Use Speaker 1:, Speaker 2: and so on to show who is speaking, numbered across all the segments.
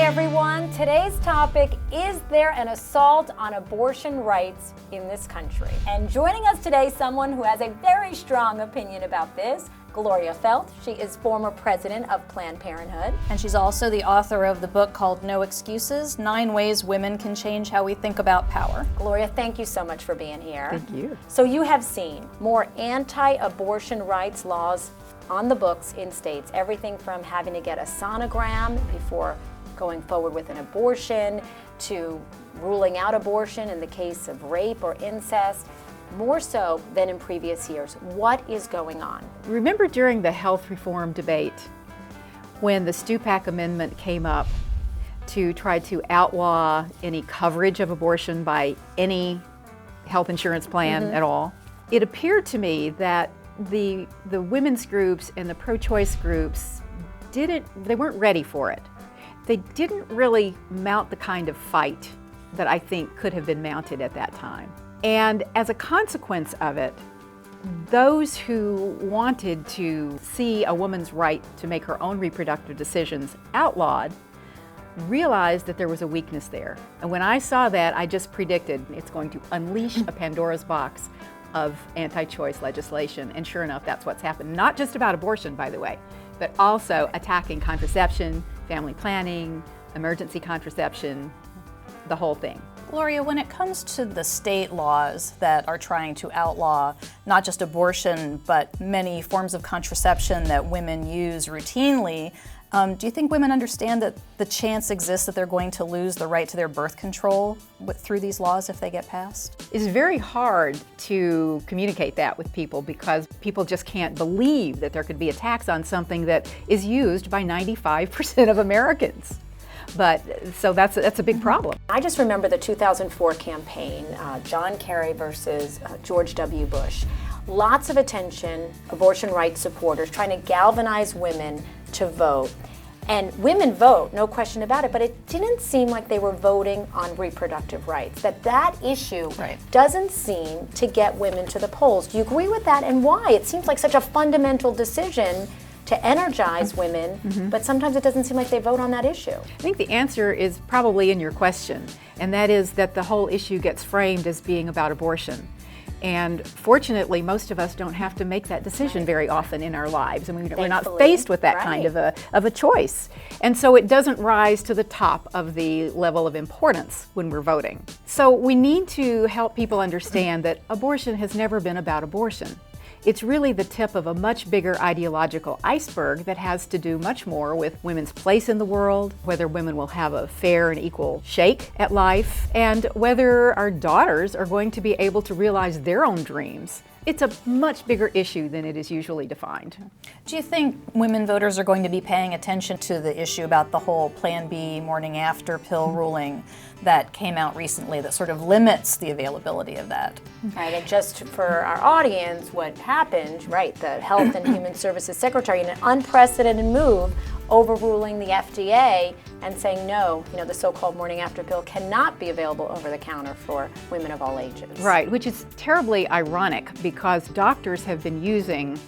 Speaker 1: everyone. Today's topic, is there an assault on abortion rights in this country? And joining us today, someone who has a very strong opinion about this, Gloria Feldt. She is former president of Planned Parenthood.
Speaker 2: And she's also the author of the book called No Excuses, 9 Ways Women Can Change How We Think About Power.
Speaker 1: Gloria, thank you so much for being here.
Speaker 3: Thank you.
Speaker 1: So you have seen more anti-abortion rights laws on the books in states, everything from having to get a sonogram before going forward with an abortion to ruling out abortion in the case of rape or incest, more so than in previous years. What is going on?
Speaker 3: Remember during the health reform debate when the Stupak Amendment came up to try to outlaw any coverage of abortion by any health insurance plan at all? It appeared to me that the women's groups and the pro-choice groups they weren't ready for it. They didn't really mount the kind of fight that I think could have been mounted at that time. And as a consequence of it, those who wanted to see a woman's right to make her own reproductive decisions outlawed realized that there was a weakness there. And when I saw that, I just predicted it's going to unleash a Pandora's box of anti-choice legislation. And sure enough, that's what's happened. Not just about abortion, by the way, but also attacking contraception, family planning, emergency contraception, the whole thing.
Speaker 2: Gloria, when it comes to the state laws that are trying to outlaw not just abortion, but many forms of contraception that women use routinely, do you think women understand that the chance exists that they're going to lose the right to their birth control through these laws if they get passed?
Speaker 3: It's very hard to communicate that with people because people just can't believe that there could be a tax on something that is used by 95% of Americans. But so that's a big problem.
Speaker 1: I just remember the 2004 campaign, John Kerry versus George W. Bush. Lots of attention, abortion rights supporters trying to galvanize women to vote. And women vote, no question about it, but it didn't seem like they were voting on reproductive rights, that issue doesn't seem to get women to the polls. Do you agree with that, and why? It seems like such a fundamental decision to energize women, but sometimes it doesn't seem like they vote on that issue.
Speaker 3: I think the answer is probably in your question, and that is that the whole issue gets framed as being about abortion. And fortunately, most of us don't have to make that decision very often in our lives. I mean, we're not faced with that kind of a choice. And so it doesn't rise to the top of the level of importance when we're voting. So we need to help people understand that abortion has never been about abortion. It's really the tip of a much bigger ideological iceberg that has to do much more with women's place in the world, whether women will have a fair and equal shake at life, and whether our daughters are going to be able to realize their own dreams. It's a much bigger issue than it is usually defined.
Speaker 2: Do you think women voters are going to be paying attention to the issue about the whole Plan B morning after pill ruling that came out recently that sort of limits the availability of that?
Speaker 1: Right, and just for our audience, what happened, the Health and Human Services Secretary, in an unprecedented move, overruling the FDA and saying no, the so-called morning after pill cannot be available over the counter for women of all ages.
Speaker 3: Right, which is terribly ironic because doctors have been using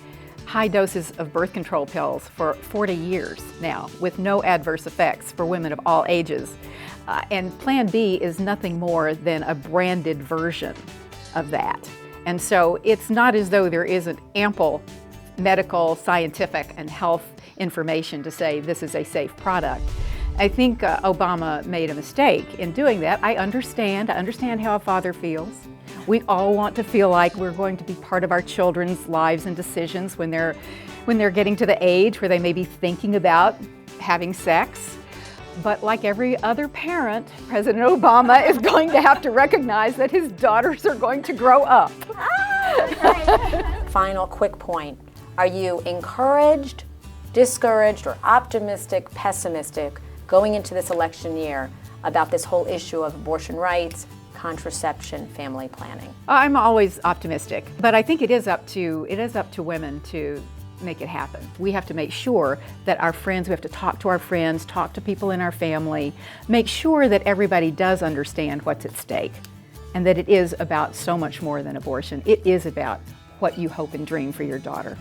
Speaker 3: high doses of birth control pills for 40 years now with no adverse effects for women of all ages. And Plan B is nothing more than a branded version of that. And so it's not as though there isn't ample medical, scientific, and health information to say this is a safe product. I think Obama made a mistake in doing that. I understand how a father feels. We all want to feel like we're going to be part of our children's lives and decisions when they're getting to the age where they may be thinking about having sex. But like every other parent, President Obama is going to have to recognize that his daughters are going to grow up.
Speaker 1: Final quick point. Are you encouraged, discouraged, or optimistic, pessimistic going into this election year about this whole issue of abortion rights, contraception, family planning?
Speaker 3: I'm always optimistic, but I think it is up to women to make it happen. We have to make sure that we have to talk to our friends, talk to people in our family, make sure that everybody does understand what's at stake and that it is about so much more than abortion. It is about what you hope and dream for your daughter.